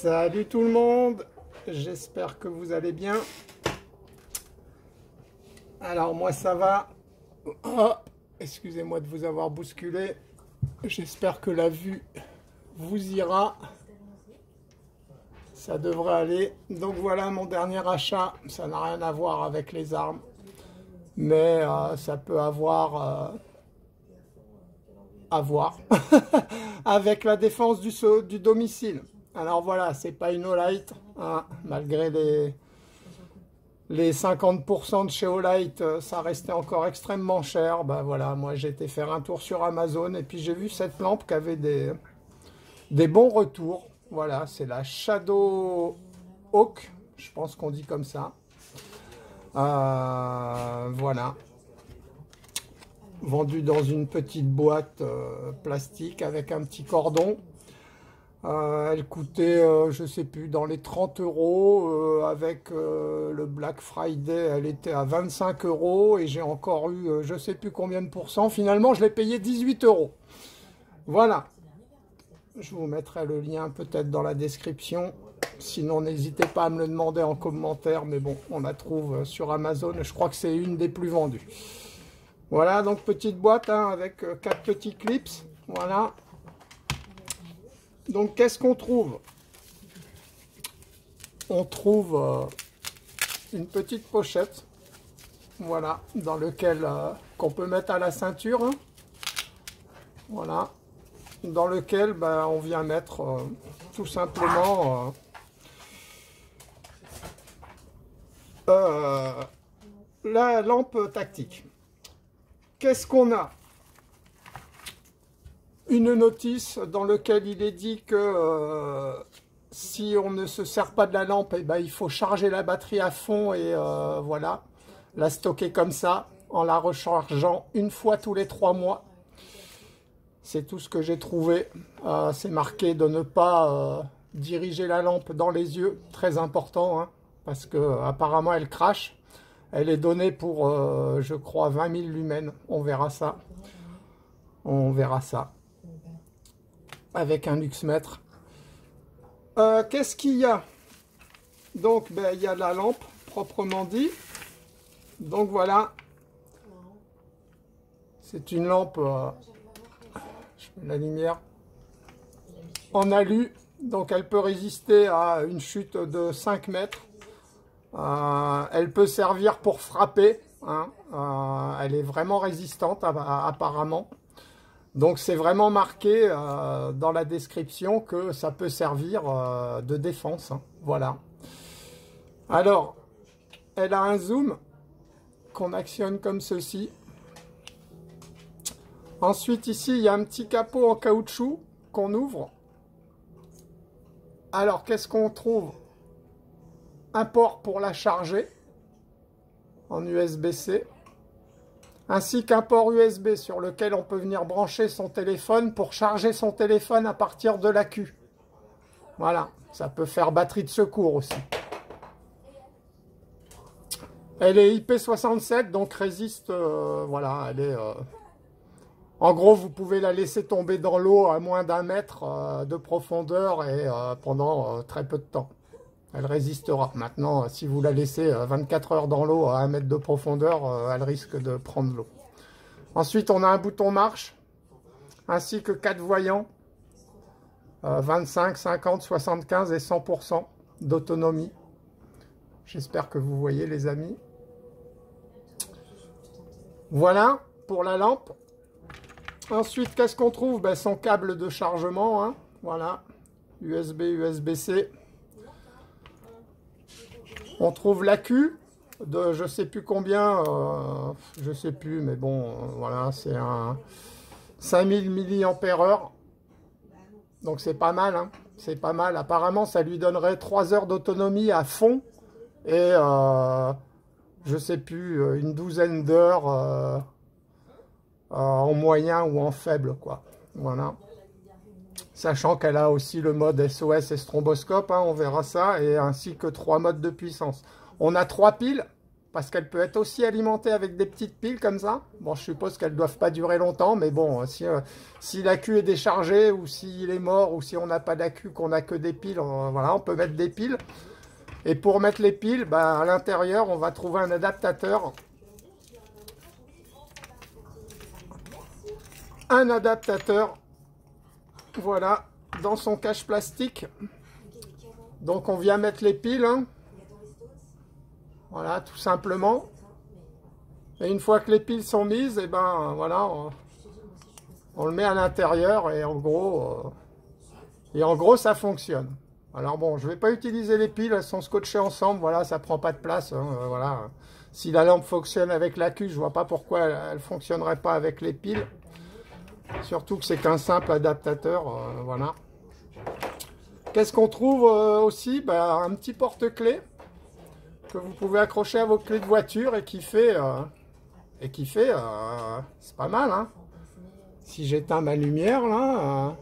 Salut tout le monde, j'espère que vous allez bien. Alors moi ça va. Oh, excusez-moi de vous avoir bousculé. J'espère que la vue vous ira. Ça devrait aller. Donc voilà mon dernier achat. Ça n'a rien à voir avec les armes. Mais ça peut avoir à voir avec la défense du domicile. Alors voilà, c'est pas une Olight, hein, malgré les 50% de chez Olight, ça restait encore extrêmement cher. Ben voilà, moi j'ai été faire un tour sur Amazon et puis j'ai vu cette lampe qui avait des bons retours. Voilà, c'est la Shadow Hawk, je pense qu'on dit comme ça. Voilà. Vendue dans une petite boîte plastique avec un petit cordon. Elle coûtait, je sais plus, dans les 30 €. Avec le Black Friday, elle était à 25 € et j'ai encore eu, je sais plus combien de pourcents. Finalement, je l'ai payé 18 €. Voilà. Je vous mettrai le lien peut-être dans la description. Sinon, n'hésitez pas à me le demander en commentaire. Mais bon, on la trouve sur Amazon. Je crois que c'est une des plus vendues. Voilà, donc petite boîte hein, avec 4 petits clips. Voilà. Donc, qu'est-ce qu'on trouve? On trouve une petite pochette, voilà, dans lequel qu'on peut mettre à la ceinture, hein. Voilà, dans lequel on vient mettre tout simplement la lampe tactique. Qu'est-ce qu'on a? Une notice dans laquelle il est dit que si on ne se sert pas de la lampe, eh ben, il faut charger la batterie à fond et voilà, la stocker comme ça, en la rechargeant une fois tous les 3 mois. C'est tout ce que j'ai trouvé. C'est marqué de ne pas diriger la lampe dans les yeux, très important, hein, parce que apparemment elle crache. Elle est donnée pour, je crois, 20 000 lumens. On verra ça. On verra ça. Avec un luxmètre. Qu'est-ce qu'il y a? Donc, il y a la lampe, proprement dit. Donc, voilà. C'est une lampe, je mets la lumière, en alu. Donc, elle peut résister à une chute de 5 mètres. Elle peut servir pour frapper. Hein. Elle est vraiment résistante, apparemment. Donc c'est vraiment marqué dans la description que ça peut servir de défense. Hein. Voilà. Alors, elle a un zoom qu'on actionne comme ceci. Ensuite, ici, il y a un petit capot en caoutchouc qu'on ouvre. Alors, qu'est-ce qu'on trouve? Un port pour la charger en USB-C. Ainsi qu'un port USB sur lequel on peut venir brancher son téléphone pour charger son téléphone à partir de l'accu. Voilà, ça peut faire batterie de secours aussi. Elle est IP67, donc résiste, voilà, elle est... En gros, vous pouvez la laisser tomber dans l'eau à moins d'1 mètre de profondeur et pendant très peu de temps. Elle résistera. Maintenant, si vous la laissez 24 heures dans l'eau à 1 mètre de profondeur, elle risque de prendre l'eau. Ensuite, on a un bouton marche, ainsi que 4 voyants, 25, 50, 75 et 100% d'autonomie. J'espère que vous voyez, les amis. Voilà pour la lampe. Ensuite, qu'est-ce qu'on trouve? Son câble de chargement, hein. Voilà, USB, USB-C. On trouve l'accu de je sais plus combien, je sais plus, mais bon, voilà, c'est un 5000 mAh. Donc c'est pas mal, hein, c'est pas mal. Apparemment, ça lui donnerait 3 heures d'autonomie à fond et je sais plus, une douzaine d'heures en moyen ou en faible, quoi. Voilà. Sachant qu'elle a aussi le mode SOS et stromboscope, hein, on verra ça, et ainsi que 3 modes de puissance. On a 3 piles, parce qu'elle peut être aussi alimentée avec des petites piles comme ça. Bon, je suppose qu'elles ne doivent pas durer longtemps, mais bon, si l'accu est déchargé, ou s'il est mort, ou si on n'a pas d'accu, qu'on n'a que des piles, voilà, on peut mettre des piles. Et pour mettre les piles, bah, à l'intérieur, on va trouver un adaptateur. Un adaptateur, voilà, dans son cache plastique. Donc on vient mettre les piles, hein. Voilà, tout simplement. Et une fois que les piles sont mises, et ben voilà, on le met à l'intérieur et en gros ça fonctionne. Alors bon, je ne vais pas utiliser les piles, elles sont scotchées ensemble, voilà, ça prend pas de place, hein, voilà. Si la lampe fonctionne avec l'accu, je vois pas pourquoi elle ne fonctionnerait pas avec les piles. Surtout que c'est qu'un simple adaptateur, voilà. Qu'est-ce qu'on trouve aussi? Ben, un petit porte-clés que vous pouvez accrocher à vos clés de voiture et qui fait, c'est pas mal, hein. Si j'éteins ma lumière là,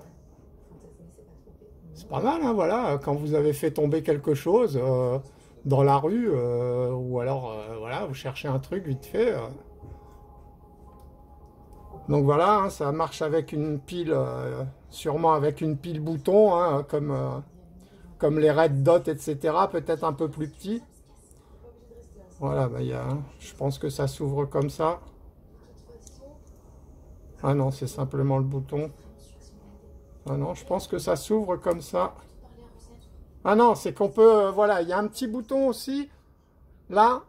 c'est pas mal, hein, voilà. Quand vous avez fait tomber quelque chose dans la rue, ou alors voilà, vous cherchez un truc vite fait. Donc voilà, hein, ça marche avec une pile, sûrement avec une pile bouton, hein, comme les Red Dot, etc. Peut-être un peu plus petit. Voilà, bah, je pense que ça s'ouvre comme ça. Ah non, c'est simplement le bouton. Ah non, je pense que ça s'ouvre comme ça. Ah non, c'est qu'on peut, voilà, il y a un petit bouton aussi, là,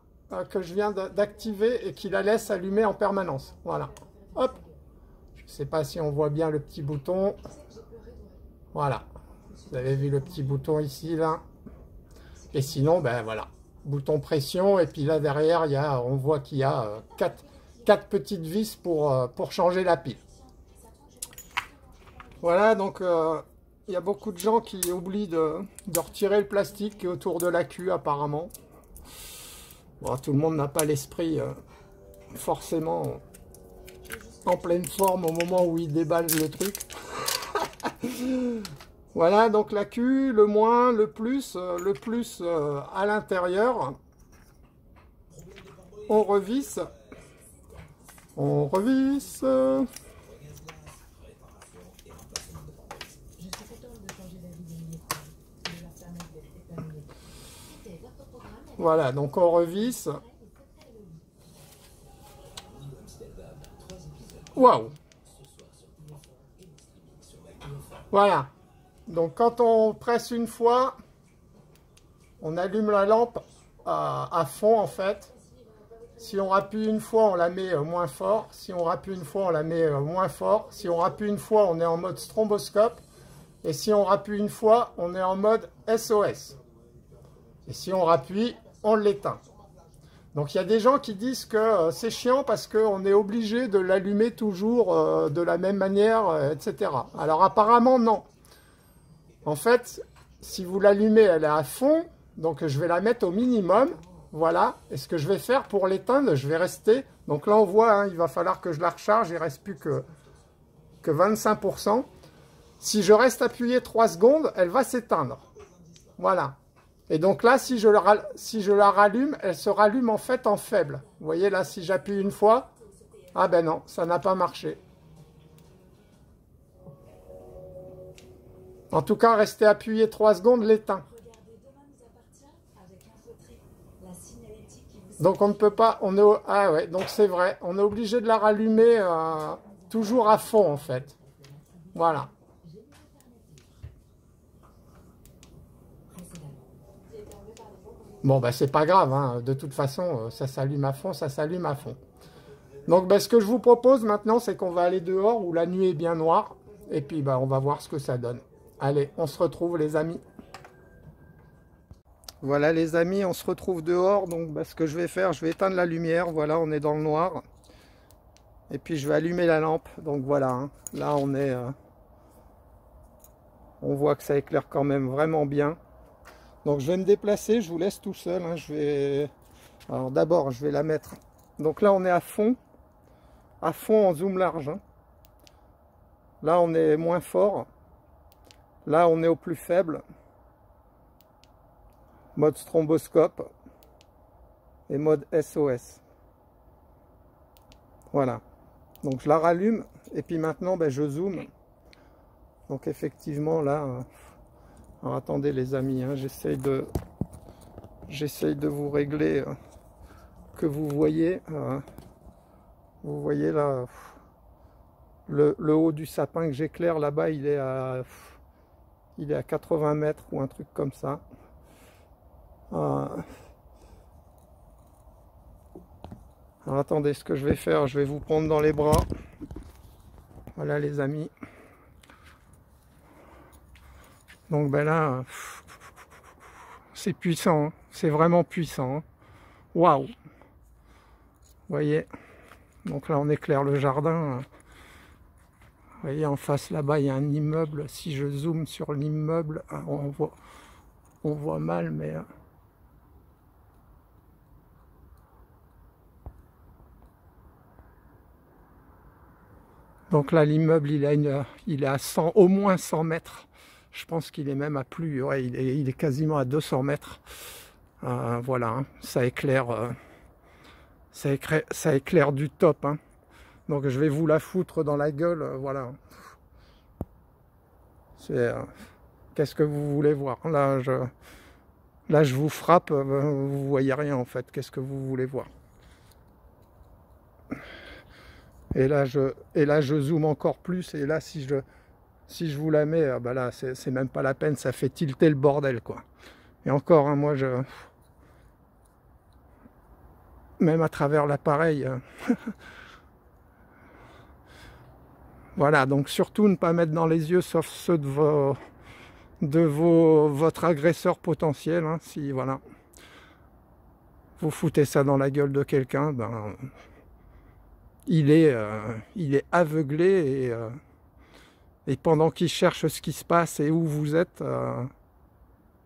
que je viens d'activer et qui la laisse allumer en permanence. Voilà, hop. Je ne sais pas si on voit bien le petit bouton. Voilà, vous avez vu le petit bouton ici, là. Et sinon, ben voilà. Bouton pression, et puis là derrière on voit qu'il y a quatre petites vis pour changer la pile. Voilà, donc il y a beaucoup de gens qui oublient de retirer le plastique qui est autour de l'accu apparemment. Bon, tout le monde n'a pas l'esprit forcément en pleine forme au moment où il déballe le truc. Voilà, donc l'accu, le moins, le plus à l'intérieur. On revisse. On revisse. Voilà, donc on revisse. Waouh! Voilà. Donc quand on presse une fois, on allume la lampe à fond en fait. Si on rappuie une fois, on la met moins fort. Si on rappuie une fois, on la met moins fort. Si on rappuie une fois, on est en mode stromboscope. Et si on rappuie une fois, on est en mode SOS. Et si on rappuie, on l'éteint. Donc il y a des gens qui disent que c'est chiant parce qu'on est obligé de l'allumer toujours de la même manière, etc. Alors apparemment non. En fait, si vous l'allumez, elle est à fond, donc je vais la mettre au minimum, voilà. Et ce que je vais faire pour l'éteindre, je vais rester, donc là on voit, hein, il va falloir que je la recharge, il ne reste plus que 25%. Si je reste appuyé 3 secondes, elle va s'éteindre, voilà. Et donc là, si je la rallume, elle se rallume en fait en faible. Vous voyez là, si j'appuie une fois, ah ben non, ça n'a pas marché. En tout cas, rester appuyé 3 secondes l'éteint. Donc on ne peut pas, ah ouais, donc c'est vrai, on est obligé de la rallumer toujours à fond en fait. Voilà. Bon, ben c'est pas grave, hein. De toute façon, ça s'allume à fond, ça s'allume à fond. Donc ben, ce que je vous propose maintenant, c'est qu'on va aller dehors où la nuit est bien noire. Et puis ben, on va voir ce que ça donne. Allez, on se retrouve les amis. Voilà les amis, on se retrouve dehors. Donc ben, ce que je vais faire, je vais éteindre la lumière. Voilà, on est dans le noir. Et puis je vais allumer la lampe. Donc voilà, hein. Là on est... on voit que ça éclaire quand même vraiment bien. Donc je vais me déplacer, je vous laisse tout seul, hein. Alors d'abord je vais la mettre. Donc là on est à fond en zoom large, hein. Là on est moins fort. Là on est au plus faible. Mode stromboscope. et mode SOS. Voilà. Donc je la rallume et puis maintenant ben, je zoome. Donc effectivement là, alors attendez les amis, hein, j'essaye de vous régler que vous voyez là le haut du sapin que j'éclaire là-bas, il est à 80 mètres ou un truc comme ça. Alors attendez, ce que je vais faire, je vais vous prendre dans les bras. Voilà les amis. Donc ben là, c'est puissant, hein. C'est vraiment puissant. Waouh! Vous voyez? Donc là on éclaire le jardin. Vous voyez en face là-bas il y a un immeuble. Si je zoome sur l'immeuble, on voit mal, mais donc là l'immeuble il est à 100, au moins 100 mètres. Je pense qu'il est même à plus, ouais, il est quasiment à 200 mètres. Voilà, hein, ça éclaire du top. Hein. Donc je vais vous la foutre dans la gueule, voilà. Qu'est-ce que vous voulez voir? Là je vous frappe, vous voyez rien en fait. Qu'est-ce que vous voulez voir? Et là je zoome encore plus. Et là si je vous la mets, bah là c'est même pas la peine, ça fait tilter le bordel quoi. Et encore, hein, moi même à travers l'appareil. Voilà, donc surtout ne pas mettre dans les yeux, sauf ceux de votre agresseur potentiel. Hein, si voilà, vous foutez ça dans la gueule de quelqu'un, ben il est aveuglé et pendant qu'il cherche ce qui se passe et où vous êtes,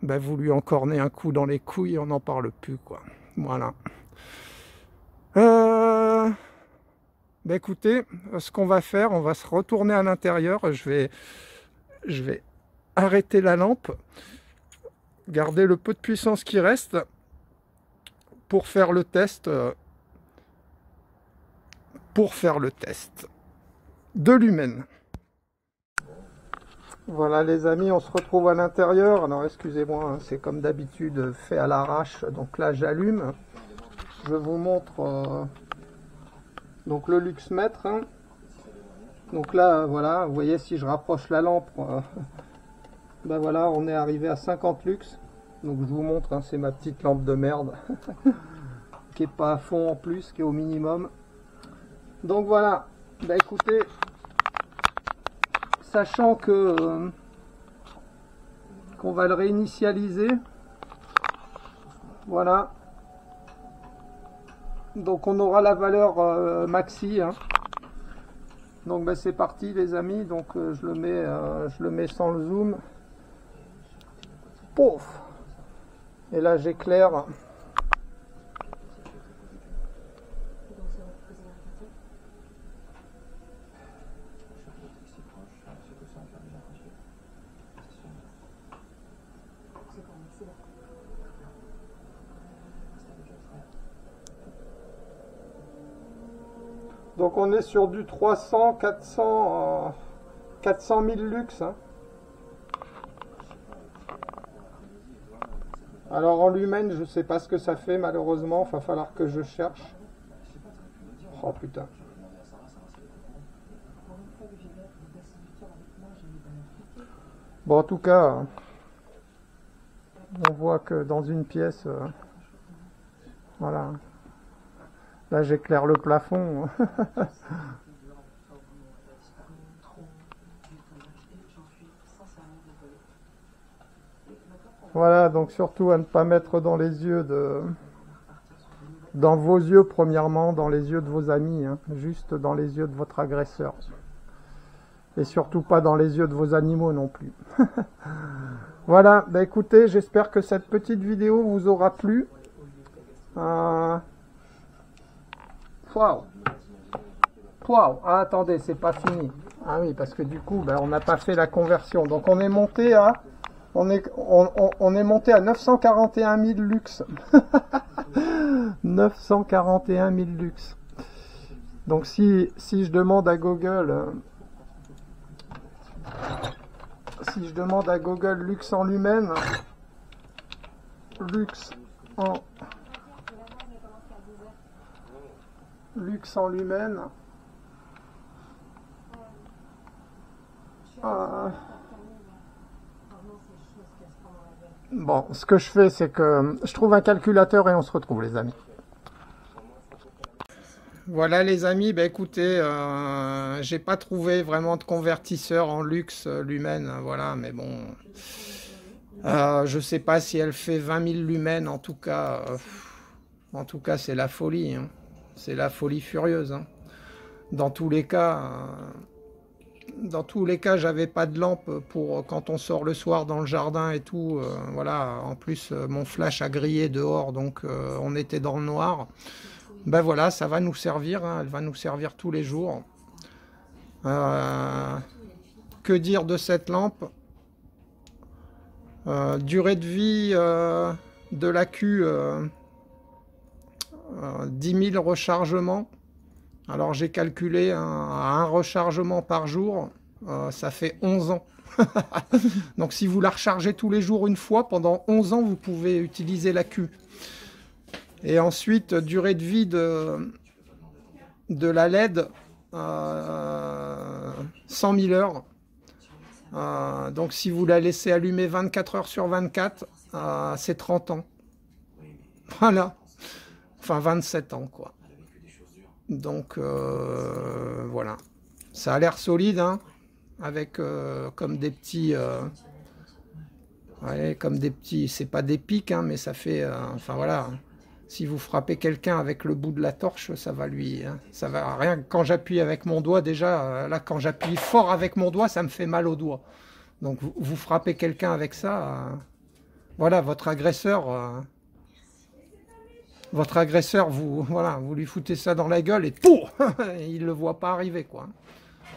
ben vous lui encornez un coup dans les couilles et on n'en parle plus quoi. Voilà. Ben écoutez, ce qu'on va faire, on va se retourner à l'intérieur. Je vais arrêter la lampe, garder le peu de puissance qui reste pour faire le test. De Lumen. Voilà les amis, on se retrouve à l'intérieur. Alors excusez-moi, hein, c'est comme d'habitude fait à l'arrache. Donc là j'allume. Je vous montre donc le luxmètre. Hein. Donc là voilà, vous voyez si je rapproche la lampe, ben voilà, on est arrivé à 50 lux. Donc je vous montre, hein, c'est ma petite lampe de merde qui est pas à fond en plus, qui est au minimum. Donc voilà, bah écoutez, sachant que qu'on va le réinitialiser, voilà, donc on aura la valeur maxi, hein. Donc bah, c'est parti les amis, donc je le mets sans le zoom, pouf, et là j'éclaire. Donc on est sur du 300, 400 000 lux. Hein. Alors en lumen, je sais pas ce que ça fait malheureusement, il va falloir que je cherche. Oh putain. Bon en tout cas, on voit que dans une pièce, voilà. Là j'éclaire le plafond. Voilà, donc surtout à ne pas mettre dans les yeux dans vos yeux premièrement, dans les yeux de vos amis, hein, juste dans les yeux de votre agresseur. Et surtout pas dans les yeux de vos animaux non plus. Voilà, bah écoutez, j'espère que cette petite vidéo vous aura plu. Waouh! Waouh! Ah, attendez, c'est pas fini. Ah oui, parce que du coup, ben, on n'a pas fait la conversion. Donc on est monté à... On est monté à 941 000 lux. 941 000 lux. Donc si je demande à Google, lux en lumen, lux en lumen, bon, ce que je fais, c'est que je trouve un calculateur et on se retrouve, les amis. Voilà, les amis, bah écoutez, j'ai pas trouvé vraiment de convertisseur en luxe lumen, voilà, mais bon, je sais pas si elle fait 20 000 lumens, en tout cas, c'est la folie, hein. C'est la folie furieuse, hein. Dans tous les cas, j'avais pas de lampe pour quand on sort le soir dans le jardin et tout. Voilà, en plus, mon flash a grillé dehors, donc on était dans le noir. Ben voilà, ça va nous servir, hein, elle va nous servir tous les jours. Que dire de cette lampe? Durée de vie de l'accu, 10 000 rechargements. Alors j'ai calculé à un rechargement par jour, ça fait 11 ans. Donc si vous la rechargez tous les jours une fois, pendant 11 ans, vous pouvez utiliser l'accu. Et ensuite, durée de vie de la LED, 100 000 heures. Donc si vous la laissez allumer 24 heures sur 24, c'est 30 ans. Voilà. Enfin 27 ans, quoi. Donc voilà. Ça a l'air solide, hein, avec comme des petits... ouais, comme des petits... C'est pas des pics, hein, mais ça fait... enfin voilà. Si vous frappez quelqu'un avec le bout de la torche, ça va lui... Hein, ça va rien que quand j'appuie avec mon doigt, déjà, là, quand j'appuie fort avec mon doigt, ça me fait mal au doigt. Donc, vous frappez quelqu'un avec ça, voilà, votre agresseur, vous lui foutez ça dans la gueule et pouf, il le voit pas arriver, quoi.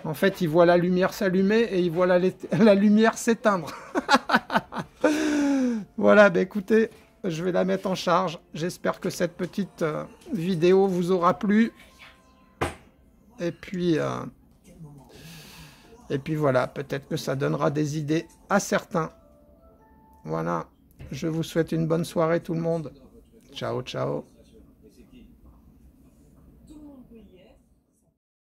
En fait, il voit la lumière s'allumer et il voit la lumière s'éteindre. Voilà, bah écoutez... Je vais la mettre en charge. J'espère que cette petite vidéo vous aura plu. Et puis voilà, peut-être que ça donnera des idées à certains. Voilà, je vous souhaite une bonne soirée tout le monde. Ciao, ciao.